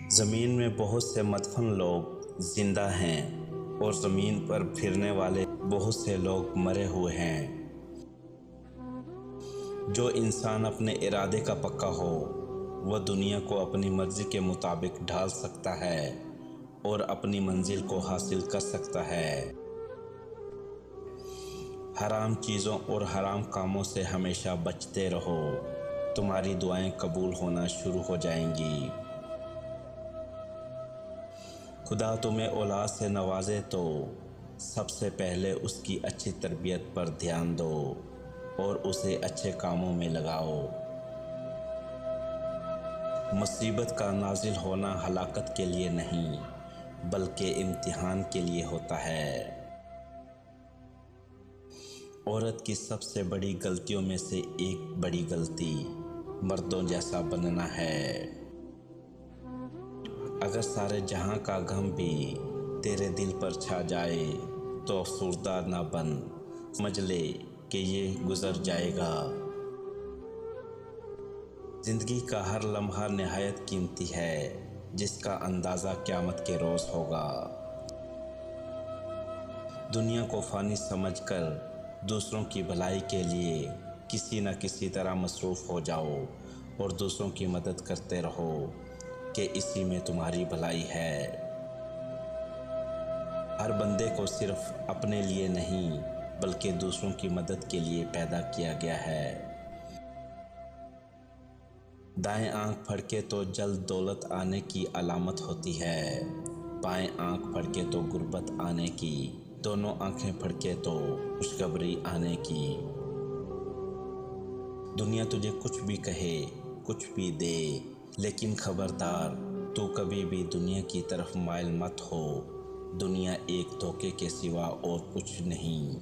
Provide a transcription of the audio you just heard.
زمین میں بہت سے مدفن لوگ زندہ ہیں اور زمین پر پھرنے والے بہت سے لوگ مرے ہوئے ہیں۔ جو انسان اپنے ارادے کا پکا ہو وہ دنیا کو اپنی مرضی کے مطابق ڈھال سکتا ہے اور اپنی منزل کو حاصل کر سکتا ہے۔ حرام چیزوں اور حرام کاموں سے ہمیشہ بچتے رہو، تمہاری دعائیں قبول ہونا شروع ہو جائیں گی۔ خدا تمہیں اولاد سے نوازے تو سب سے پہلے اس کی اچھی تربیت پر دھیان دو اور اسے اچھے کاموں میں لگاؤ۔ مصیبت کا نازل ہونا ہلاکت کے لیے نہیں بلکہ امتحان کے لیے ہوتا ہے۔ عورت کی سب سے بڑی غلطیوں میں سے ایک بڑی غلطی مردوں جیسا بننا ہے۔ اگر سارے جہاں کا غم بھی تیرے دل پر چھا جائے تو افسردہ نہ بن، سمجھ لے کہ یہ گزر جائے گا۔ زندگی کا ہر لمحہ نہایت قیمتی ہے جس کا اندازہ قیامت کے روز ہوگا۔ دنیا کو فانی سمجھ کر دوسروں کی بھلائی کے لیے کسی نہ کسی طرح مصروف ہو جاؤ اور دوسروں کی مدد کرتے رہو کہ اسی میں تمہاری بھلائی ہے۔ ہر بندے کو صرف اپنے لیے نہیں بلکہ دوسروں کی مدد کے لیے پیدا کیا گیا ہے۔ دائیں آنکھ پھڑکے تو جلد دولت آنے کی علامت ہوتی ہے، بائیں آنکھ پھڑکے تو غربت آنے کی، دونوں آنکھیں پھڑکے تو خوشخبری آنے کی۔ دنیا تجھے کچھ بھی کہے، کچھ بھی دے، لیکن خبردار تو کبھی بھی دنیا کی طرف مائل مت ہو۔ دنیا ایک دھوکے کے سوا اور کچھ نہیں۔